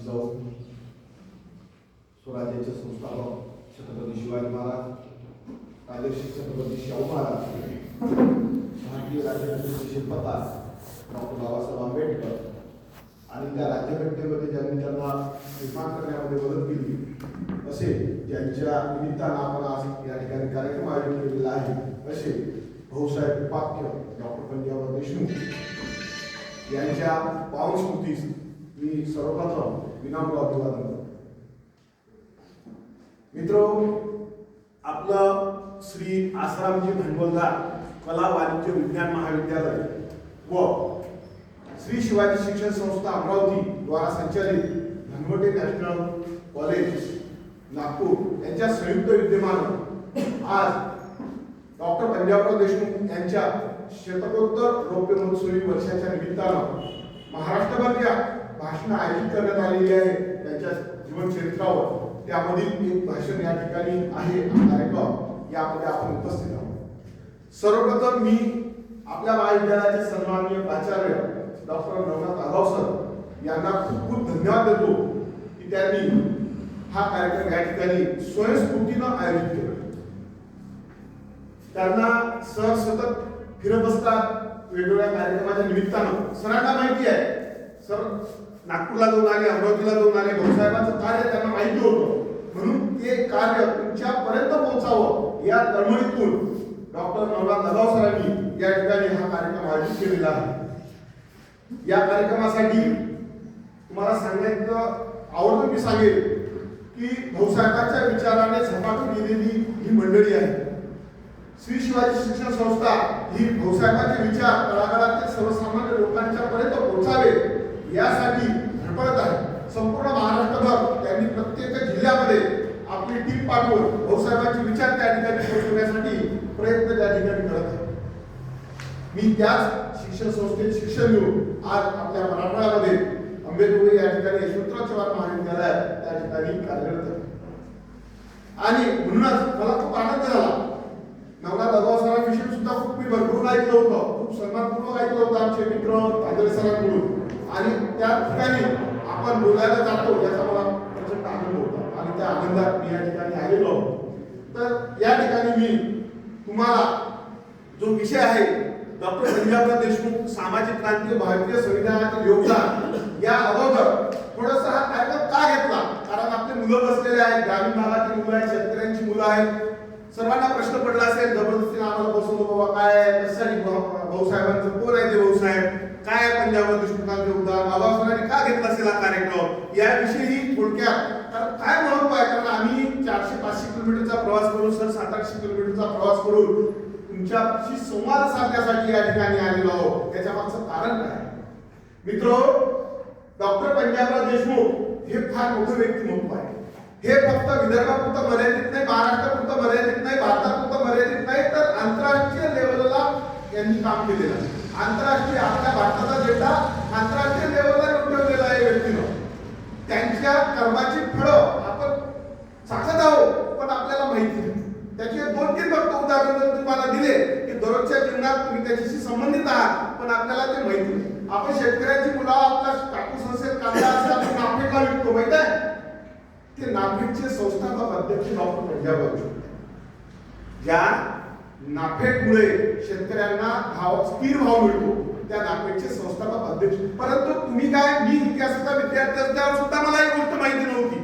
सौ स्वराज्याचे संस्थापक छत्रपती शिवाजी महाराज, राजर्षी छत्रपती शाहू महाराज, भारतीय राज्यघटनेचे शिल्पकार डॉक्टर बाबासाहेब आंबेडकर आणि त्या राज्यघटनेमध्ये ज्यांनी त्यांना निर्माण करण्यामध्ये मदत केली असे ज्यांच्या निमित्तानं आपण आज या ठिकाणी कार्यक्रम आयोजित केलेला आहे असे भाऊसाहेब उपाख्य डॉक्टर पंजाबराव देशमुख यांच्या पावन स्मृतीस मी सर्वप्रथम विनम्र अभिवादन करतो. मित्रो, आपलं श्री आसारामजी भांडवलदार कला वाणिज्य विज्ञान महाविद्यालय व श्री शिवाजी शिक्षण संस्था अमरावती द्वारा संचालित धनवटे नॅशनल कॉलेज नागपूर यांच्या संयुक्त विद्यमानं आज डॉक्टर पंजाबराव देशमुख यांच्या शतकोत्तर रौप्य महोत्सवी वर्षाच्या निमित्तानं महाराष्ट्रभर भाषण आयोजित करण्यात आलेली आहे. त्यांच्या जीवन चरित्रावर त्यामधील एक भाषण या ठिकाणी आहे. कार्यक्रम यामध्ये आपण उपस्थित आहोत. सर्वप्रथम मी आपल्या महाविद्यालयाचे सन्माननीय प्राचार्य डॉक्टर नवनाथ आगाव सर यांना खूप खूप धन्यवाद देतो की त्यांनी हा कार्यक्रम या ठिकाणी स्वयंस्फूर्तीनं आयोजित केला. त्यांना सर सतत फिरत असतात वेगवेगळ्या कार्यक्रमाच्या निमित्तानं. सरांना माहिती आहे, सर नागपूरला जाऊन आले, अमरावतीला जाऊन आले, भाऊसाहेबांचं कार्य त्यांना माहिती होतं, म्हणून ते कार्य तुमच्यापर्यंत पोहोचावं या तळमळीतून डॉक्टर नवनाथ आगाव सरांनी या ठिकाणी हा कार्यक्रम आयोजित केलेला आहे. या कार्यक्रमासाठी तुम्हाला सांगायचं आवडतं मी सांगेल की भाऊसाहेबांच्या विचाराने झपाटून गेलेली ही मंडळी आहे. श्री शिवाजी शिक्षण संस्था ही भाऊसाहेबांचे विचार तळागाळातील सर्वसामान्य लोकांच्या पर्यंत पोहोचावे यासाठी धडपडत आहे. संपूर्ण महाराष्ट्रभर त्यांनी प्रत्येक जिल्ह्यामध्ये आपली टीम पाठवून भाऊसाहेबांचे विचार त्या ठिकाणी पोहोचवण्यासाठी प्रयत्न त्या ठिकाणी करत आहे. मी त्याच शिक्षण संस्थेत शिक्षण घेऊन आज आपल्या मराठवाड्यामध्ये अंबेजोगाई या ठिकाणी यशवंतराव चव्हाण महाविद्यालयात त्या ठिकाणी कार्यरत आहे. आणि म्हणूनच मला खूप आनंद झाला. नवनाथ आगाव सरांविषयी सुद्धा खूप मी भरपूर ऐकलं होतं, खूप सन्मानपूर्वक ऐकलं होतं आमचे मित्र तांदळे सरांकडून, आणि त्या ठिकाणी आपण बोलायला जातो याचा मला प्रचंड आनंद होता आणि त्या आनंदात मी या ठिकाणी आलेलो. तर या ठिकाणी मी तुम्हाला जो विषय आहे डॉक्टर पंजाबराव देशमुख सामाजिक क्रांती भारतीय संविधानातील योगदान या अगोदर थोडंसं हा कार्यक्रम का घेतला, कारण आपले मुलं बसलेले आहेत, ग्रामीण भागातील मुलं आहेत, शेतकऱ्यांची मुलं आहेत. सर्वांना प्रश्न पडला असेल जबरदस्तीने आम्हाला बसवलं बाबा काय कशासाठी भाऊसाहेबांचं कोण आहे ते भाऊसाहेब, काय आहे पंजाबराव देशमुखांचं योगदान, बाबासाहेबांनी का घेतला असेल हा कार्यक्रम याविषयी थोडक्यात. कारण काय महत्व आहे, कारण आम्ही 400-500 किलोमीटरचा प्रवास करून सर 700-800 किलोमीटरचा प्रवास करून तुमच्याशी संवाद साधण्यासाठी या ठिकाणी आलेलो आहोत. त्याच्या मागचं कारण काय मित्रो, डॉक्टर पंजाबराव देशमुख हे फार मोठं व्यक्तिमत्व आहे. हे फक्त विदर्भापुरतं मर्यादित नाही, महाराष्ट्रापुरतं मर्यादित नाही, भारतापुरतं मर्यादित नाही, तर आंतरराष्ट्रीय लेवलला यांनी काम केलेलं आहे. आंतरराष्ट्रीय आपल्या भारताचा झेंडा आंतरराष्ट्रीय लेवलला उठवलेला आहे व्यक्तीनं. त्यांच्या कर्माची फळं आपण चाखत आहोत पण आपल्याला माहिती नाही. त्याचे 2-3 फक्त उदाहरण जर तुम्हाला दिले की दररोजच्या जीवनात तुम्ही त्याच्याशी संबंधित आहात पण आपल्याला ते माहिती नाही. आपण शेतकऱ्यांची मुलं आपला कापूस असेल, कांदा असेल, आपण नाफेडला विकतो, माहित आहे? ते नाफेडचे संस्थापक अध्यक्ष डॉक्टर पंजाबराव देशमुख. ज्या नाफेडमुळे शेतकऱ्यांना स्थिर भाव मिळतो त्या नाफेडचे संस्थापक अध्यक्ष. परंतु तुम्ही काय, मी इतिहासाचा विद्यार्थी असल्यावर सुद्धा मला एक गोष्ट माहिती नव्हती.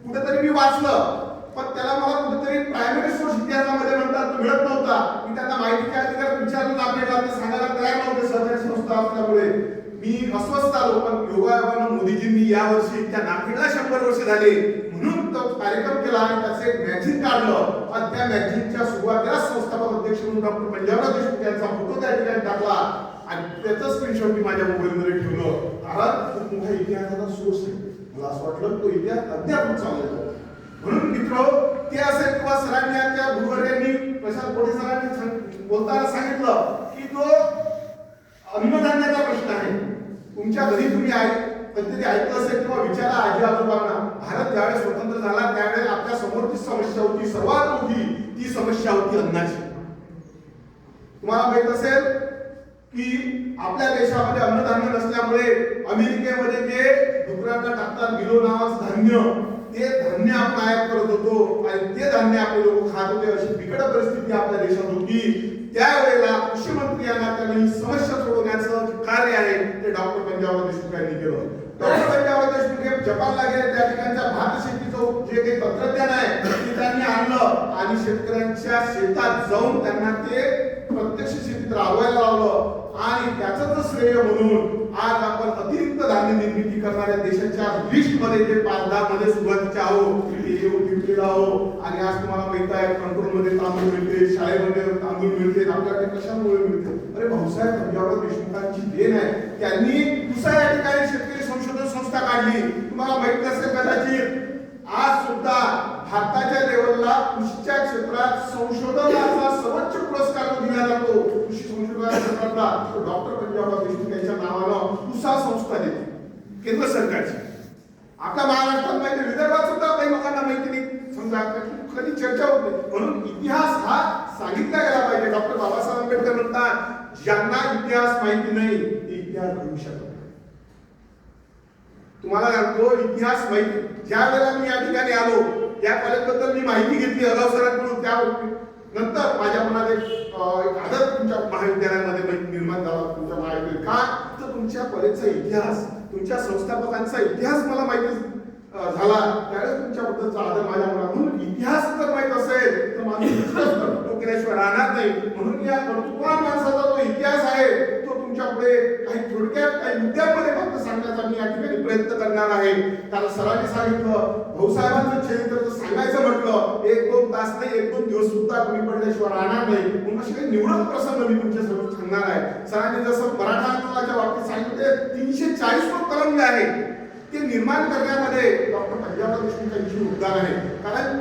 कुठेतरी मी वाचलं पण त्याला मला कुठेतरी प्रायमरी सोर्स इतिहासामध्ये म्हणतात मिळत नव्हता. मी त्यांना माहितीच्या अधिकार विचारलं नाफेडला, ते सांगायला तयार नव्हते सहकारी संस्था असल्यामुळे. मी अस्वस्थ आलो, पण योगायोगानं मोदीजींनी या वर्षी त्या नाफेडला 100 वर्ष झाले म्हणून तो कार्यक्रम केला आणि त्याचे एक मॅगझिन काढलं आणि त्या मॅगझिनच्या सुरुवातीला संस्थापक अध्यक्ष म्हणून डॉक्टर पंजाबराव देशमुख यांचा फोटो त्या ठिकाणी टाकला आणि त्याचं स्क्रीनशॉट मी माझ्या मोबाईलमध्ये ठेवलं. कारण खूप मोठा इतिहासाचा सोर्स आहे. मला असं वाटलं तो इतिहास अद्याप चालला. म्हणून मित्र, ते असेल किंवा सरांनी त्या गुरुवर्यांनी प्रशांत कोटे सरांनी बोलताना सांगितलं की जो अन्नधान्याचा प्रश्न आहे, तुमच्या घरी तुम्ही कधीतरी ऐकलं असेल किंवा विचारा आजी आजोबांना, भारत ज्यावेळेस स्वतंत्र झाला त्यावेळेस आपल्या समोरची समस्या होती, सर्वात मोठी ती समस्या होती अन्नाची. तुम्हाला माहित असेल की आपल्या देशामध्ये अन्नधान्य नसल्यामुळे अमेरिकेमध्ये जे डुकरांना टाकतात किलो नावाचं धान्य, ते धान्य आपण आयात करत होतो आणि ते धान्य आपले लोक खात होते. अशी बिकट परिस्थिती आपल्या देशात होती. त्यावेळेला कृषी मंत्री या नात्याने ही समस्या सोडवण्याचं जे कार्य आहे ते डॉक्टर पंजाबराव देशमुख यांनी केलं. डॉक्टर पंजाबराव देशमुख हे जपानला गेले, त्या ठिकाणच्या भात शेतीचं जे काही तंत्रज्ञान आहे ते त्यांनी आणलं आणि शेतकऱ्यांच्या शेतात जाऊन त्यांना ते प्रत्यक्ष शेतीत राबवायला लावलं. आणि त्याचं श्रेय म्हणून आज आपण अतिरिक्त धान्य निर्मिती करणाऱ्या देशाच्या लिस्ट मध्ये जे 5-10 मध्ये सुरुवातीचे आहोत ते येऊन जिंकलेला आहोत. आणि आज तुम्हाला माहित आहे कंट्रोल मध्ये तांदूळ मिळते, शाळेमध्ये तांदूळ मिळते, आपल्याकडे कशामुळे मिळते? अरे भाऊसाहेब पंजाबराव देशमुखांची देण आहे. त्यांनी दुसऱ्या या ठिकाणी शेतकरी संशोधन संस्था काढली. तुम्हाला माहित नसेल कदाचित, आज सुद्धा भारताच्या लेवलला कृषीच्या क्षेत्रात संशोधनाचा सर्वोच्च पुरस्कार दिला जातो कृषी संशोधनाच्या क्षेत्रातला, तो डॉक्टर पंजाबराव देशमुख यांच्या नावानं तुसा संस्था देते केंद्र सरकारची. आपल्या महाराष्ट्रात माहिती, विदर्भात सुद्धा काही लोकांना माहिती नाही, समजा कधी चर्चा होत नाही. म्हणून इतिहास हा सांगितला गेला पाहिजे. डॉक्टर बाबासाहेब आंबेडकर म्हणतात, ज्यांना इतिहास माहिती नाही ते इतिहास घडवू शकत. तुम्हाला सांगतो, इतिहास माहिती, ज्या वेळेला मी या ठिकाणी आलो त्या कॉलेजबद्दल मी माहिती घेतली अगाव सरांकडून, त्या नंतर माझ्या मनात एक आदर तुमच्या महाविद्यालयामध्ये निर्माण झाला. तुमच्या महाविद्यालय का, तर तुमच्या कॉलेजचा इतिहास, तुमच्या संस्थापकांचा इतिहास मला माहिती झाला. त्यावेळेस तुमच्याबद्दलचा आदर माझ्या मनातून, इतिहास जर माहित असेल तर माणूस कर्तृत्व केल्याशिवाय राहणार नाही. म्हणून या कर्तृत्ववान माणसाचा जो इतिहास आहे तो तुमच्या पुढे काही थोडक्यात काही मुद्द्यांमध्ये फक्त सांगण्याचा मी या ठिकाणी प्रयत्न करणार आहे. कारण सरांनी सांगितलं, भाऊसाहेबांचं चरित्र जर सांगायचं म्हटलं 1-2 तास नाही, 1-2 दिवस सुद्धा कमी पडल्याशिवाय राहणार नाही. म्हणून असे काही निवडक प्रसंग मी तुमच्या समोर सांगणार आहे. सरांनी जसं मराठा आंदोलनाच्या बाबतीत सांगितले 340 कलम जे आहे ते निर्माण करण्यामध्ये डॉक्टर पंजाबराव देशमुख यांची योगदान आहे. कारण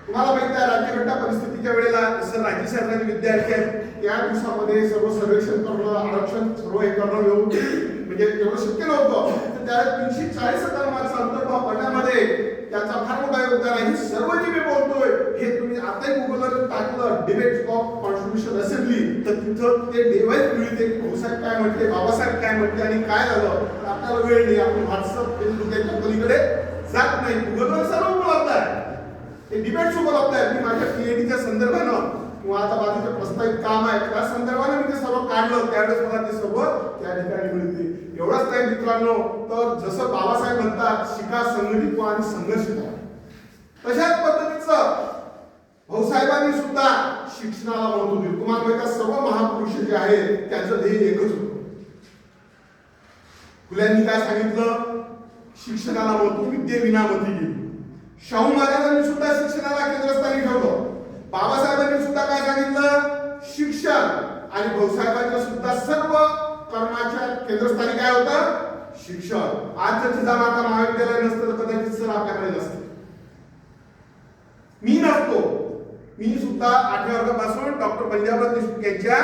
तुम्हाला माहिती आहे, राज्यघटना परिस्थितीच्या वेळेला जसं राज्य सरकारी विद्यार्थी आहेत त्या दिवसामध्ये सर्व सर्वेक्षण करणं, आरक्षण सर्व हे करणं म्हणजे एवढं शक्य नव्हतं. तर त्यावेळेस 340 कलमांचा अंतर्भाव करण्यामध्ये त्याचा फार मोठा योगदान आहे. सर्व जे मी बोलतोय हे तुम्ही आताही गुगलवर टाकलं डिबेट ऑफ कॉन्स्टिट्यूशन असेंब्ली, तर तिथं ते डिवाइस मिळते की भाऊसाहेब काय म्हटले, बाबासाहेब काय म्हटले आणि काय झालं. तर आपल्याला वेळ नाही, आपण व्हॉट्सअप फेसबुकच्या पलीकडे जात नाही. गुगलवर सर्व उपलब्ध आहे, ते डिबेट्स उपलब्ध आहे. मी माझ्या पीएचडीच्या संदर्भानं किंवा आता बाजूचं प्रस्तावित काम आहे त्या संदर्भाने मी ते सर्व काढलं, त्यावेळेस मला ते सर्व त्या ठिकाणी मिळते. एवढंच नाही मित्रांनो, तर जसं बाबासाहेब म्हणतात शिका, संघटित व्हा आणि संघर्ष करा, तशाच पद्धतीचं भाऊसाहेबांनी सुद्धा शिक्षणाला महत्त्व दिलं. तुम्हाला माहिती आहे, सर्व महापुरुष जे आहेत त्यांचं ध्येय एकच होतं. फुल्यांनी काय सांगितलं, शिक्षणाला महत्त्व, विद्येविना मती गेली. शाहू महाराजांनी सुद्धा शिक्षणाला केंद्रस्थानी ठेवलं. बाबासाहेबांनी सुद्धा काय सांगितलं, शिक्षण. आणि भाऊसाहेबांच्या सुद्धा सर्व कर्माच्या केंद्रस्थानी काय होतं, शिक्षण. आज जर जिजामाता महाविद्यालय नसतं तर कदाचित सर आपल्याकडे नसते, मी नसतो. मी सुद्धा 8व्या वर्गापासून डॉक्टर पंजाबराव देशमुख यांच्या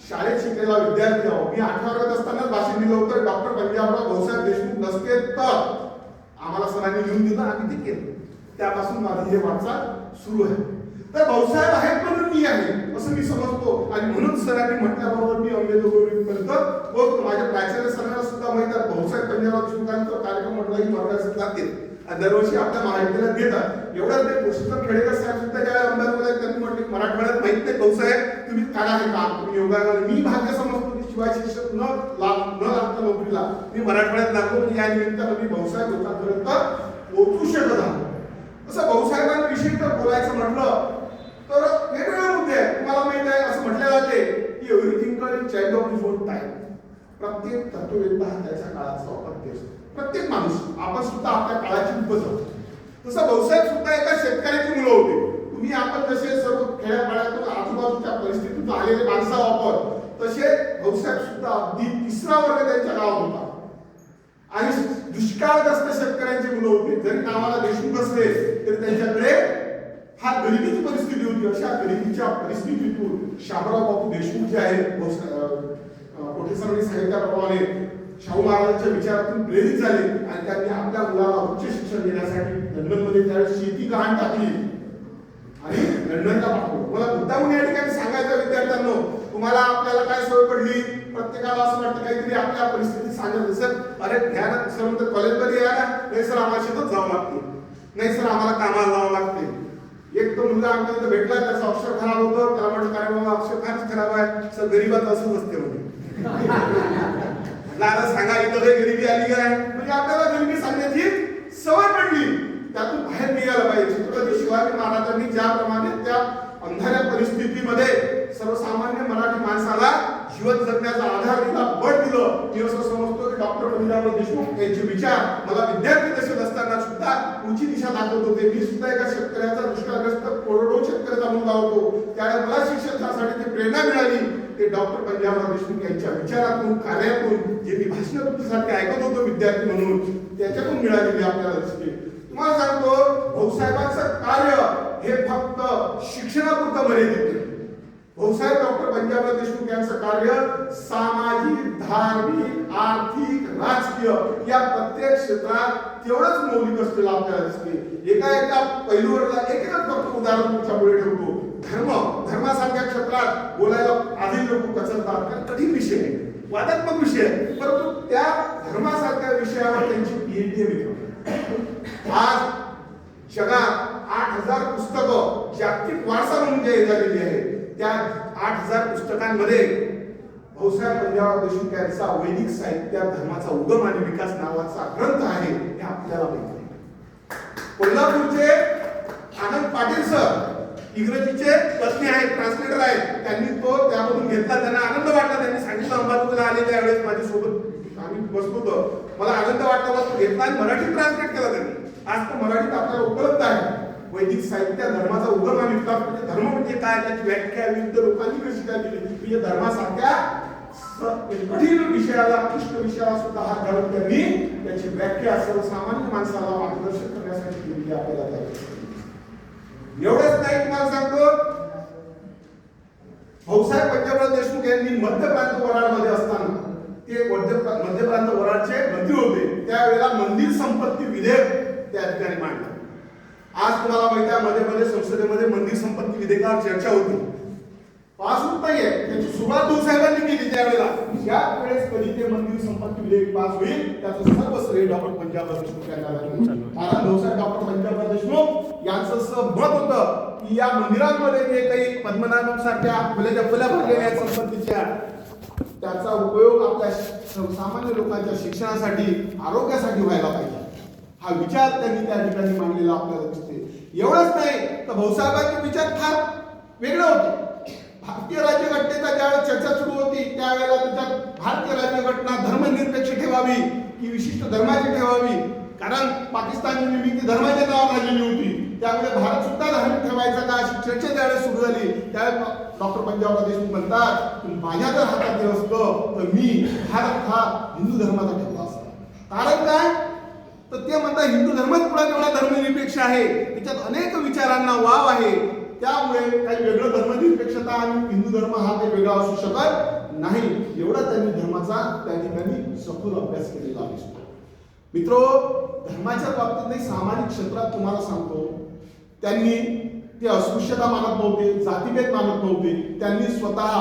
शाळेत शिकलेला विद्यार्थी आहो. मी 8व्या वर्गात असताना भाषण दिलं होतं, डॉक्टर पंजाबराव भाऊसाहेब देशमुख नसते तर. आम्हाला सरांनी लिहून दिलं, आम्ही ते केलं. त्यापासून माझी हे वाटचाल सुरू आहे. तर भाऊसाहेब आहेत म्हणून मी आहे असं मी समजतो. आणि म्हणून सरांनी म्हटल्याबरोबर मी अंबेजोगाईपर्यंत बोलतो. माझ्या प्राचार्य सरांना सुद्धा माहित आहे, भाऊसाहेब पंजाबराव देशमुखांचा कार्यक्रम म्हटला की मराठी जातील दरवर्षी आपल्या महाविद्यालयात घेतात. एवढंच नाही, पुरुषोत्तम खेडेकर साहेब सुद्धा ज्या अंबेजोगाईत त्यांनी म्हटले मराठवाड्यात माहित नाही भाऊसाहेब तुम्ही काढा हे काम, तुम्ही योगाला. मी भाग्य समजतो की शिवाय शिक्षक न लागता नोकरीला मी मराठवाड्यात लागलो. या निमित्तानं मी भाऊसाहेब लोकांपर्यंत पोहोचू शकत आहे. असं भाऊसाहेबांविषयी तर बोलायचं म्हटलं तर वेगवेगळे मुद्दे आहेत. तुम्हाला माहित आहे, असं म्हटलं जाते की everything in child of his on time. प्रत्येक तत्ववेत्ता हा त्याच्या काळाचा अपत्य असतो. प्रत्येक माणूस, आपण सुद्धा आपल्या काळाची उपज आहोत. तसं भाऊसाहेब सुद्धा एका शेतकऱ्याची मुलं होते. तुम्ही आपण जसे सर्व खेड्यापाड्यातून आजूबाजूच्या परिस्थितीतून आलेले माणसं वापर, तसे भाऊसाहेब सुद्धा अगदी 3रा वर्ग त्यांच्या गावात होता. आणि दुष्काळग्रस्त शेतकऱ्यांची मुलं होती. जरी नावाला देशमुख असले तरी त्यांच्याकडे हा गरिबीची परिस्थिती होती. अशा गरिबीच्या परिस्थितीतून शामराव बापू देशमुख जे आहेत, कोठे सरांनी सांगितल्याप्रमाणे शाहू महाराजांच्या विचारातून प्रेरित झाले आणि त्यांनी आपल्या मुलाला उच्च शिक्षण देण्यासाठी लंडनमध्ये त्यावेळेस शेती गहाण टाकली आणि लंडनला पाठवलं. मला मुद्दामून या ठिकाणी सांगायचं विद्यार्थ्यांनो, तुम्हाला आपल्याला काय सवय पडली, प्रत्येकाला असं वाटतं काहीतरी आपल्या परिस्थिती सांगत सर, अरे घ्या ना सर, म्हणतात कॉलेजमध्ये या ना, नाही सर आम्हाला शेतात जावं लागते, नाही सर आम्हाला कामाला जावं लागते. एक तो मुलगा आमच्या इथं भेटला, त्याचं अक्षर खराब होतं, त्याला म्हटलं काय बाबा अक्षर फारच खराब आहे, सर गरीबात असंच असते म्हणजे आता सांगा इथं काही गरिबी आली काय, म्हणजे आपल्याला गरिबी सांगण्याची सवय पडली, त्यातून बाहेर निघायला पाहिजे. छत्रपती शिवाजी महाराजांनी ज्याप्रमाणे त्या अंधाऱ्या परिस्थितीमध्ये सर्वसामान्य मराठी माणसाला जीवन जगण्याचा आधार दिला, बळ दिलं. मी असं समजतो की डॉक्टर पंजाबराव देशमुख यांचे विचार मला विद्यार्थी दशेत असताना सुद्धा उंची दिशा दाखवत होते. मी सुद्धा एका शेतकऱ्याचा, दुष्काळग्रस्त कोरडो शेतकऱ्याचा मुलगा होतो, त्यावेळेस मला शिक्षणासाठी ती प्रेरणा मिळाली ते डॉक्टर पंजाबराव देशमुख यांच्या विचारातून, कार्यातून, जे मी भाषण तुमच्यासाठी ऐकत होतो विद्यार्थी म्हणून, त्याच्यातून मिळालेली आपल्याला दिसते. तुम्हाला सांगतो भाऊसाहेबांचं कार्य हे फक्त शिक्षणापुरतं मर्यादित नाही. भाऊसाहेब डॉक्टर पंजाबराव देशमुख यांचं कार्य सामाजिक, धार्मिक, आर्थिक, राजकीय या प्रत्येक क्षेत्रात तेवढंच मौलिक असलेलं आपल्याला दिसते. एका पैलूवर एकच फक्त उदाहरण तुमच्या पुढे ठेवतो. धर्मासारख्या क्षेत्रात बोलायला आधी लोक कचरतात, कारण कठीण विषय आहे, वादात्मक विषय आहे, परंतु त्या धर्मासारख्या विषयावर त्यांची पीएचडी मिळते. आज जगात 8,000 पुस्तकं जागतिक वारसा म्हणून जाहीर झालेली आहे. त्या 8,000 पुस्तकांमध्ये भाऊसाहेब पंजाबराव देशमुख यांचा वैदिक साहित्य धर्माचा उगम आणि विकास नावाचा ग्रंथ आहे, हे आपल्याला माहिती आहे. कोल्हापूरचे आनंद पाटील सर इंग्रजीचे तज्ञ आहेत, ट्रान्सलेटर आहेत, त्यांनी तो त्यामधून घेतला, त्यांना आनंद वाटला. त्यांनी सांगितलं अंबाजोगाईला आले त्यावेळेस माझ्यासोबत आम्ही बसलो होतो, मला आनंद वाटला, तो घेतला आणि मराठी ट्रान्सलेट केला त्यांनी. आज तो मराठीत आपल्याला उपलब्ध आहे. वैदिक साहित्य धर्माचा उगम आणि विकास म्हणजे धर्म म्हणजे काय, त्याची व्याख्या विविध लोकांनी कशी काय केली, म्हणजे धर्मासारख्या कठीण विषयाला, क्लिष्ट विषयाला सुद्धा हात घालून त्यांनी त्याची व्याख्या सर्वसामान्य माणसाला मार्गदर्शन करण्यासाठी केलेली आपल्याला. एवढंच नाही, तुम्हाला सांगतो भाऊसाहेब पंजाबराव देशमुख यांनी मध्य प्रांत वराडमध्ये असताना, ते मध्य प्रांत वराडचे मंत्री होते, त्यावेळेला मंदिर संपत्ती विधेयक त्या ठिकाणी मांडलं. आज तुम्हाला माहिती आहे मध्ये संसदेमध्ये मंदिर संपत्ती विधेयकावर चर्चा होती, पास होत नाहीये. त्याची सुरुवात भाऊसाहेबांनी केली त्यावेळेला. या वेळेस कधी ते मंदिर संपत्ती विधेयक पास होईल त्याचं सर्व श्रेय डॉक्टर पंजाबराव देशमुख यांना लागेल. कारण भाऊसाहेब डॉक्टर पंजाबराव देशमुख यांचं असं मत होतं की या मंदिरांमध्ये जे काही पद्मनाभ सारख्या फुल्या भरलेल्या आहेत संपत्तीच्या, त्याचा उपयोग आपल्या सामान्य लोकांच्या शिक्षणासाठी, आरोग्यासाठी व्हायला पाहिजे. हा विचार त्यांनी त्या ठिकाणी मांडलेला आपल्याला दिसते. एवढंच नाही तर भाऊसाहेबांचे विचार फार वेगळे होते. भारतीय राज्यघटनेचा ज्यावेळेस चर्चा सुरू होती त्यावेळेला त्याच्यात भारतीय राज्यघटना धर्मनिरपेक्ष ठेवावी की विशिष्ट धर्माची ठेवावी, कारण पाकिस्तानची निर्मिती धर्माच्या नावावर झालेली होती, त्यामुळे भारत सुद्धा धार्मिक ठेवायचा का अशी चर्चा ज्यावेळेस सुरू झाली त्यावेळेस डॉक्टर पंजाबराव देशमुख म्हणतात माझ्या जर हातात हे असतं तर मी भारत हा हिंदू धर्माचा ठेवला असता. कारण काय तर ते म्हणतात हिंदू धर्मच पुढे एवढा धर्मनिरपेक्ष आहे, त्याच्यात अनेक विचारांना वाव आहे, त्यामुळे काही वेगळं धर्मनिरपेक्षता आणि हिंदू धर्म हा काही वेगळा असू शकत नाही. एवढा त्यांनी धर्माचा त्या ठिकाणी सखोल अभ्यास केलेला असतो. मित्रो, धर्माच्या बाबतीत नाही, सामाजिक क्षेत्रात तुम्हाला सांगतो त्यांनी ते अस्पृश्यता मानत नव्हते, जातीभेद मानत नव्हते. त्यांनी स्वतः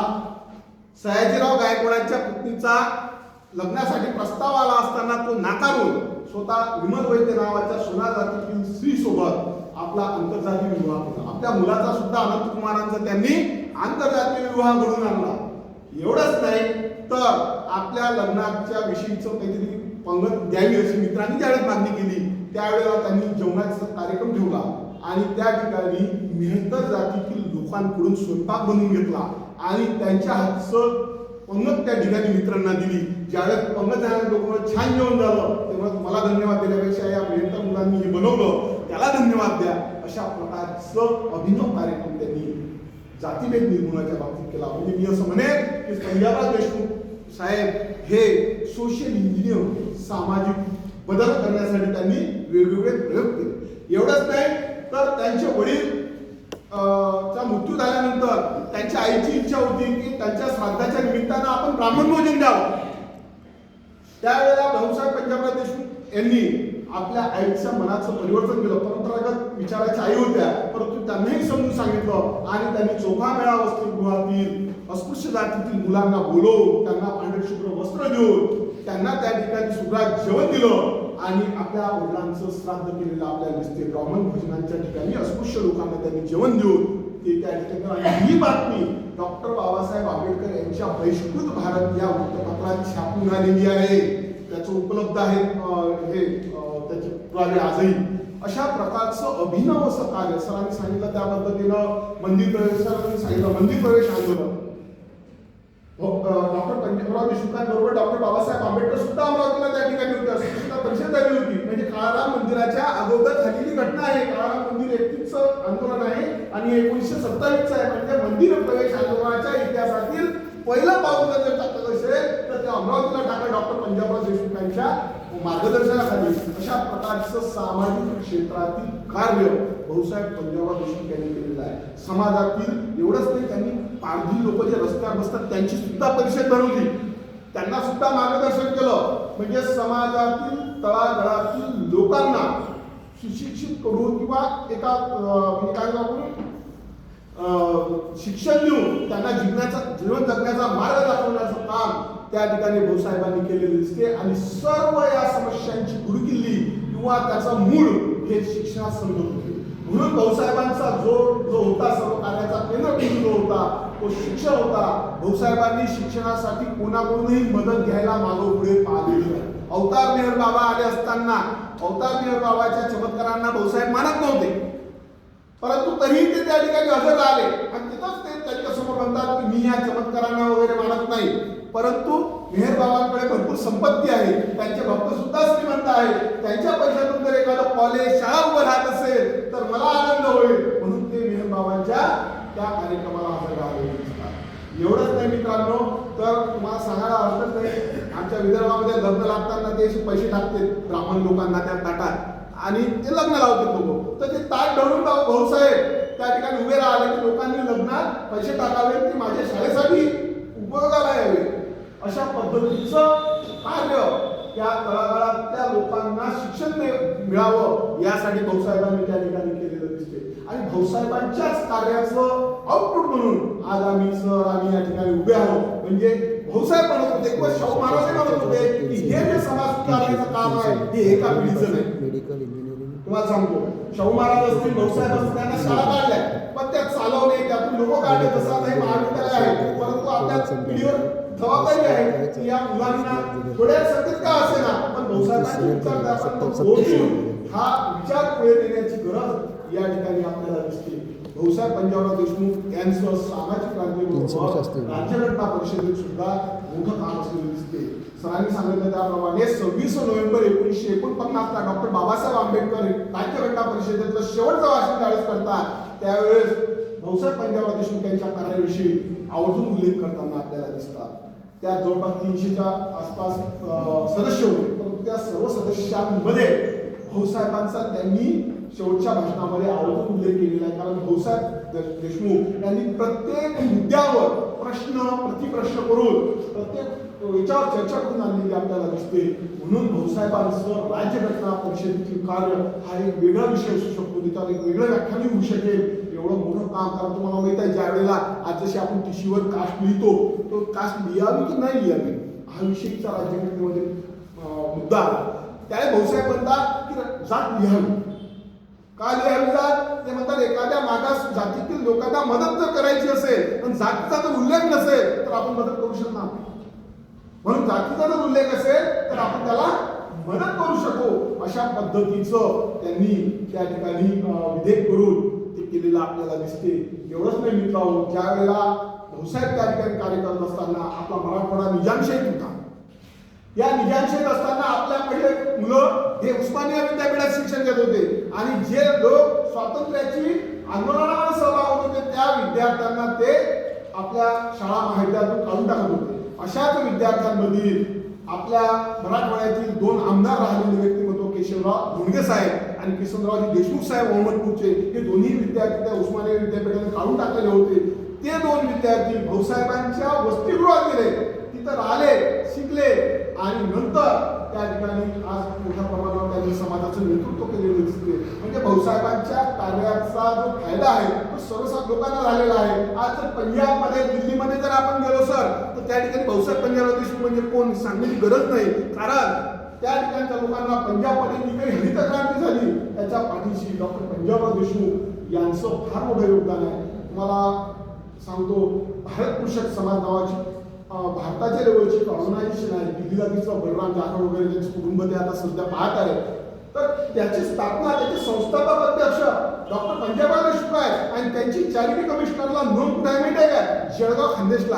सयाजीराव गायकवाडांच्या पुतणीचा लग्नासाठी प्रस्ताव आला असताना तो नाकारून स्वतः विमल वैद्य नावाच्या सोनार जातीतील स्त्री सोबत आपला आंतरजातीय विवाह केला. आपल्या मुलाचा सुद्धा अनंत कुमारांचा त्यांनी आंतरजातीय विवाह घडून आणला. एवढंच नाही तर आपल्या लग्नाच्या विषयीचं काहीतरी पंगत द्यावी अशी मित्रांनी ज्यावेळेस मागणी केली त्यावेळेला त्यांनी जेवणाचा कार्यक्रम ठेवला आणि त्या ठिकाणी मेहतर जातीतील लोकांकडून स्वयंपाक बनवून घेतला आणि त्यांच्या हातचं पंगत त्या ठिकाणी मित्रांना दिली. ज्यावेळेस पंगत झाल्या लोक छान जेवण झालं तेव्हा मला धन्यवाद देण्यापेक्षा या मेहतर मुलांनी हे बनवलं त्याला धन्यवाद द्या, अशा प्रकारचं अभिनव कार्यक्रम त्यांनी जातीभेद निर्मूलनाच्या बाबतीत केला. म्हणजे मी असं म्हणेन की पंजाबराव देशमुख साहेब हे सोशल इंजिनियर होते. सामाजिक बदल करण्यासाठी त्यांनी वेगवेगळे प्रयोग केले. एवढंच नाही तर त्यांचे वडील चा मृत्यू झाल्यानंतर त्यांच्या आईची इच्छा होती की त्यांच्या श्राद्धाच्या निमित्तानं आपण ब्राह्मण भोजन द्यावं. त्यावेळेला भाऊसाहेब पंजाबराव देशमुख यांनी आपल्या आईच्या मनाचं परिवर्तन केलं. परंपरागत विचाराच्या आई होत्या, परंतु त्यांनाही समजून सांगितलं आणि त्यांनी चोखा मेळा वसतिगृहातील अस्पृश्य जातीतील मुलांना बोलवून त्यांना पांढरे शुभ्र वस्त्र देऊन त्यांना त्या ठिकाणी सुग्रास जेवण दिलं आणि आपल्या वडिलांचं श्राद्ध केलेलं आपल्याला दिसते. ब्राह्मण भोजनांच्या ठिकाणी अस्पृश्य लोकांना त्यांनी जेवण देऊन ते त्या ठिकाणी. आणि ही बातमी डॉक्टर बाबासाहेब आंबेडकर यांच्या बहिष्कृत भारत या वृत्तपत्रात छापून आलेली आहे. त्याचं उपलब्ध आहे हे त्याचे पुरावे आजही. अशा प्रकारचं अभिनव असं कार्य सरांनी सांगितलं. त्या पद्धतीनं मंदिर प्रवेश सरांनी सांगितलं मंदिर प्रवेश आंदोलन डॉक्टर पंजाबराव देशमुखांबरोबर डॉक्टर बाबासाहेब आंबेडकर सुद्धा अमरावतीला त्या ठिकाणी होते. अशी सुद्धा परिषद झाली होती. म्हणजे काळाराम मंदिराच्या अगोदर झालेली घटना आहे. काळाराम मंदिर 31चं आंदोलन आहे आणि 1927चं आहे. म्हणजे मंदिर प्रवेश आंदोलनाच्या इतिहासातील पहिलं पाऊल जर टाकत असेल तर ते अमरावतीला टाकलं डॉक्टर पंजाबराव देशमुखांच्या मार्गदर्शनाखाली. अशा प्रकारचं सामाजिक क्षेत्रातील कार्य भाऊसाहेब पंजाबराव देशमुख यांनी केलेलं आहे. समाजातील एवढंच नाही, त्यांनी पारधी लोक जे रस्त्यावर बसतात त्यांची सुद्धा परिषद भरवली. त्यांना सुद्धा मार्गदर्शन केलं. म्हणजे समाजातील तळागाळातील लोकांना सुशिक्षित करून किंवा एका म्हणजे काय आपण शिक्षण देऊन त्यांना जीवन जगण्याचा मार्ग दाखवण्याचं काम त्या ठिकाणी भाऊसाहेबांनी केलेले दिसते. आणि सर्व या समस्यांची गुरुकिल्ली किंवा त्याचा मूळ हे शिक्षणात समजत होते. म्हणून भाऊसाहेबांचा जो होता सर्व कार्याचा केंद्रबिंदू जो होता तो शिक्षण होता. भाऊसाहेबांनी शिक्षणासाठी कोणाकडूनही मदत घ्यायला मागोपुढे पाहिलेली नाही. अवतार मेहर बाबा आले असताना अवतार मेहर बाबाच्या चमत्कारांना भाऊसाहेब मानत नव्हते, परंतु तरीही ते त्या ठिकाणी हजर आले आणि तिथंच ते त्यांच्यासमोर म्हणतात की मी या चमत्कारांना वगैरे मानत नाही, परंतु मेहर बाबांकडे भरपूर संपत्ती आहे, त्यांचे भक्त सुद्धा श्रीमंत आहे, त्यांच्या पैशातून जर एखादं कॉलेज शाळा उभं राहत असेल तर मला आनंद होईल. म्हणून ते मेहर बाबांच्या त्या कार्यक्रमाला हजर राहिले दिसतात. एवढंच नाही मित्रांनो, तर तुम्हाला सांगायला हरकत नाही, आमच्या विदर्भामध्ये लग्न लागताना ते पैसे टाकते ब्राह्मण लोकांना त्या ताटात आणि ते लग्न लावते लोक. तर ते ताट धरून भाऊसाहेब त्या ठिकाणी उभे राहिले की लोकांनी लग्नात पैसे टाकावे, ते माझ्या शाळेसाठी उपयोगाला यावे. अशा पद्धतीचं कार्य त्या तळागाळातल्या लोकांना शिक्षण मिळावं यासाठी भाऊसाहेबांनी त्या ठिकाणी केलेलं दिसते. आणि भाऊसाहेबांच्याच कार्याचं आउटपुट म्हणून आज आम्ही या ठिकाणी उभे आहोत. म्हणजे भाऊसाहेब म्हणत होते किंवा शाहू महाराज म्हणत होते की हे जे समाज सुधारण्याचं काम आहे हे एका पिढीचं नाही. तुम्हाला सांगतो, शाहू महाराज असतील, भाऊसाहेब असतील, त्यांना शाळा काढल्या पण त्या चालवणे, त्यातून लोक काढले, जसं आता हे महाविद्यालय आहे, परंतु आपल्या पिढीवर जबाबदारी आहे की या मुलांना थोड्या सतत का असेना पण भाऊसाहेबांची विचारधारा हा विचार पुढे नेण्याची गरज या ठिकाणी आपल्याला दिसते. भाऊसाहेब पंजाबराव देशमुख यांचं सामाजिक क्रांती राज्यघटना परिषदेत सुद्धा मोठं काम असलेलं दिसते. सरांनी सांगितलं त्याप्रमाणे 26 नोव्हेंबर 1949 ला डॉक्टर बाबासाहेब आंबेडकर राज्यघटना परिषदेचं शेवटचं भाषण ज्यावेळेस करतात त्यावेळेस भाऊसाहेब पंजाबराव देशमुख यांच्या कार्याविषयी आवर्जून उल्लेख करताना आपल्याला दिसतात. त्या जवळपास 300च्या आसपास सदस्य होते, परंतु त्या सर्व सदस्यांमध्ये भाऊसाहेबांचा त्यांनी शेवटच्या भाषणामध्ये आवर्जून उल्लेख केलेला आहे. कारण भाऊसाहेब देशमुख यांनी प्रत्येक मुद्द्यावर प्रतिप्रश्न करून प्रत्येक याच्यावर चर्चा करून आणलेली आपल्याला दिसते. म्हणून भाऊसाहेबांचं राज्यघटना परिषदेतील कार्य हा एक वेगळा विषय असू शकतो, त्याच्यावर एक वेगळं व्याख्यान होऊ शकेल. एवढं मोठं काम, कारण तुम्हाला माहित आहे ज्या वेळेला आज जशी आपण टिशीवर कास्ट लिहितो तो कास्ट लिहावी की नाही लिहावी हा विषयीचा राज्यघटनेमध्ये मुद्दा. त्यावेळी भाऊसाहेब म्हणतात की जात लिहावी. का लिहावी जात? ते म्हणतात एखाद्या मागास जातीतील लोकांना मदत जर करायची असेल पण जातीचा जर उल्लेख नसेल तर आपण मदत करू शकणार नाही. म्हणून जातीचा जर उल्लेख असेल तर आपण त्याला मदत करू शकू. अशा पद्धतीचं त्यांनी त्या ठिकाणी विधेयक करून ते केलेलं आपल्याला दिसते. एवढंच नाही मित्रांनो, ज्या वेळेला भाऊसाहेब त्या ठिकाणी कार्य करत असताना आपला मराठवाडा निजामशाहीत होता. या निजामशाहीत असताना आपल्याकडे मुलं हे उस्मानिया विद्यापीठात शिक्षण घेत होते आणि जे लोक स्वातंत्र्याची आंदोलनामध्ये सहभाग होत होते त्या विद्यार्थ्यांना ते आपल्या शाळा महाविद्यालयातून काढून टाकत होते. अशाच विद्यार्थ्यांमधील आपल्या मराठवाड्यातील 2 आमदार राहिलेले व्यक्तिमत्व केशवराव धोंडगे साहेब आणि किसनरावजी देशमुख साहेब अहमदपूरचे हे दोन्ही विद्यार्थी त्या उस्मानिया विद्यापीठाने काढून टाकलेले होते. ते 2 विद्यार्थी भाऊसाहेबांच्या वसतिगृहात गेले, तिथं राहिले, शिकले आणि नंतर त्या ठिकाणी आज मोठ्या प्रमाणावर त्यांनी समाजाचं नेतृत्व केलेलं दिसते. म्हणजे भाऊसाहेबांच्या कार्याचा जो फायदा आहे तो सर्वसाधारण लोकांना झालेला आहे. आज जर पंजाबमध्ये दिल्लीमध्ये जर आपण गेलो सर तर त्या ठिकाणी भाऊसाहेब पंजाबराव देशमुख म्हणजे कोण सांगण्याची गरज नाही. कारण त्या ठिकाणच्या लोकांना पंजाबमध्ये जी काही हरित क्रांती झाली त्याच्या पाठीशी डॉक्टर पंजाबराव देशमुख यांचं फार मोठं योगदान आहे. तुम्हाला सांगतो भारत कृषक समाज नावाची भारताच्या लेवलची ऑर्गनायझेशन आहे. दिल्लीला तिचं बलराम जाधव वगैरे त्यांचे कुटुंब ते आता सध्या पाहत आहे. तर त्याची स्थापना त्याचे संस्थापक अध्यक्ष डॉक्टर पंजाबराव देशमुख आहे आणि त्यांची चॅरिटी कमिशनरला नोंद कुठे आहे माहिती आहे का? जळगाव खानदेशला.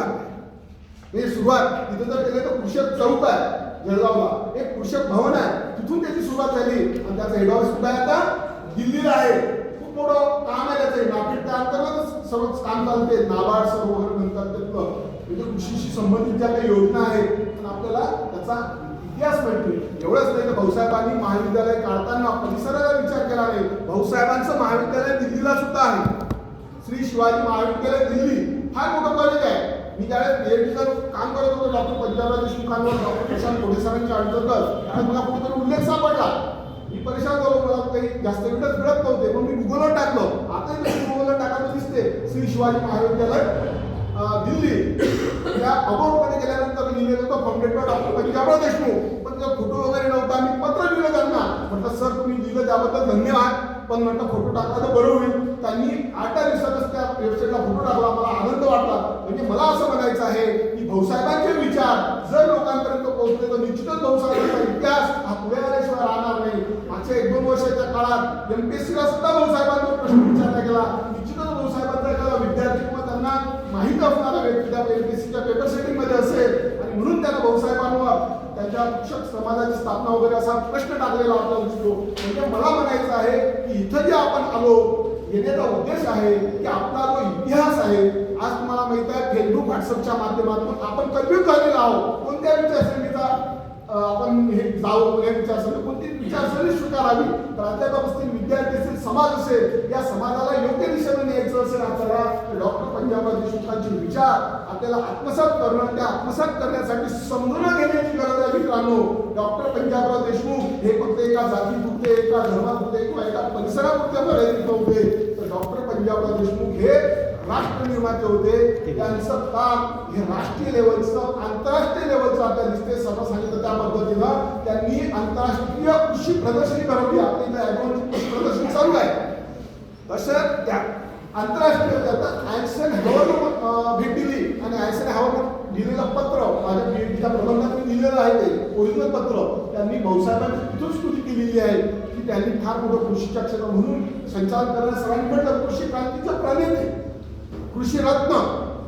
हे सुरुवात तिथे जर केलं तर कृषक चौक आहे जळगावला, एक कृषक भवन आहे, तिथून त्याची सुरुवात झाली आणि त्याचा हेड ऑफिस कुठे आहे आता? दिल्लीला आहे. खूप मोठं काम आहे त्याचं. नाफेडच्या अंतर्गत सर्वच काम चालते. नाबार्ड सर्व वगैरे म्हणतात त्यातलं म्हणजे कृषीशी संबंधित ज्या काही योजना आहेत पण आपल्याला त्याचा इतिहास माहिती. एवढंच नाही तर भाऊसाहेबांनी महाविद्यालय काढताना परिसराचा विचार केला नाही. भाऊसाहेबांचं महाविद्यालय दिल्लीला सुद्धा आहे. श्री शिवाजी महाविद्यालय दिल्ली फार मोठं कॉलेज आहे. मी ज्यावेळेस पीएचडीचं काम करत होतो डॉक्टर पंजाबराव देशमुखांवर डॉक्टर प्रशांत कोडेसरांच्या अंतर्गत त्यावेळेस मला कुठेतरी उल्लेख सापडला. मी परेशान झालो. मला काही जास्त एवढंच मिळत नव्हते मग मी गुगलवर टाकलं. आता गुगलवर टाकायला दिसते श्री शिवाजी महाविद्यालय दिल्ली. त्या अबाउटमध्ये गेल्यानंतर लिहिलेलं होतं founded by doctor Panjabrao Deshmukh. पण त्याचा फोटो वगैरे नव्हता. मी पत्र लिहिलं त्यांना. म्हटलं सर तुम्ही लिहिलं त्याबद्दल धन्यवाद पण म्हटलं फोटो टाकला तर बरं होईल. त्यांनी 8 दिवसातच त्या वेबसाईटला फोटो टाकला. मला आनंद वाटला. म्हणजे मला असं म्हणायचं आहे की भाऊसाहेबांचे विचार जर लोकांपर्यंत पोहोचले तर निश्चितच भाऊसाहेबांचा इतिहास हा पुढे आल्याशिवाय राहणार नाही. मागच्या 1-2 वर्षाच्या काळात एमपीएससीला सुद्धा भाऊसाहेबांचा प्रश्न विचारला गेला. निश्चितच भाऊसाहेबांचा एखादा विद्यार्थी किंवा त्यांना माहित असणारा व्यक्ती त्या एमपीएससीच्या पेपर सेटिंग मध्ये असेल आणि म्हणून त्यांना भाऊसाहेबांवर त्यांच्या शिक्षक समाजाची स्थापना वगैरे असा प्रश्न टाकलेला आपल्याला दिसतो. म्हणजे मला म्हणायचं आहे की इथं जे आपण आलो येण्याचा उद्देश आहे की आपला जो इतिहास आहे आज तुम्हाला माहित आहे फेसबुक व्हॉट्सअपच्या माध्यमातून आपण कन्फ्युज झालेला आहोत. कोणत्या विचारसरणीचा आपण हे जाऊ या विचारसरणी कोणती विचारसरणी स्वीकारावी. प्राध्यापक असतील विद्यार्थी असतील समाज असेल या समाजाला योग्य दिशेने न्यायचं असेल आपल्याला डॉक्टर पंजाबराव देशमुखांचे विचार आपल्याला आत्मसात करणं त्या आत्मसात करण्यासाठी समजून घेण्याची गरज आहे मित्रांनो. डॉक्टर पंजाबराव देशमुख हे फक्त एका जातीपुरते एका धर्मापुरते किंवा एका परिसरापुरते मर्यादित नव्हते तर डॉक्टर पंजाबराव देशमुख हे राष्ट्र निर्माते होते. त्यांचं काम हे राष्ट्रीय लेवलचं आंतरराष्ट्रीय लेवलचं आपल्याला दिसते. सर्व सांगितलं त्या पद्धतीनं त्यांनी आंतरराष्ट्रीय कृषी प्रदर्शनी भरवली. आपल्या इथे ॲग्रोची कृषी प्रदर्शनी चालू आहे. तसं त्या आंतरराष्ट्रीय आयसन हॅवर भेट दिली आणि आयसन हॅवर दिलेलं पत्र माझ्या पीएचडीच्या प्रबंधात मी दिलेलं आहे ते ओरिजिनल पत्र त्यांनी भाऊसाहेबांची तिथून स्तुती केलेली आहे की त्यांनी फार मोठं कृषीच्या क्षेत्र म्हणून संचालन करणाऱ्या सरांनी म्हटलं कृषी क्रांतीचं प्रणेते कृषी रत्न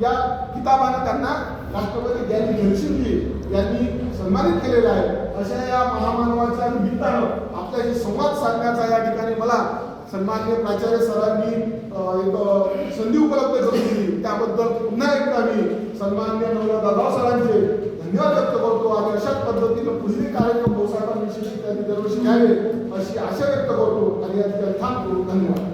या किताबानं त्यांना राष्ट्रपती ज्ञानी घनशिंदे यांनी सन्मानित केलेलं आहे. अशा या महामानवाच्या निमित्तानं आपल्याशी संवाद साधण्याचा या ठिकाणी मला सन्माननीय प्राचार्य सरांनी एक संधी उपलब्ध करून दिली त्याबद्दल पुन्हा एकदा मी सन्माननीय दादा सरांचे धन्यवाद व्यक्त करतो आणि अशाच पद्धतीनं पुढील कार्यक्रम भाऊसाहेबांविषयी त्यांनी दरवर्षी घ्यावे अशी आशा व्यक्त करतो आणि या ठिकाणी थांबतो. धन्यवाद.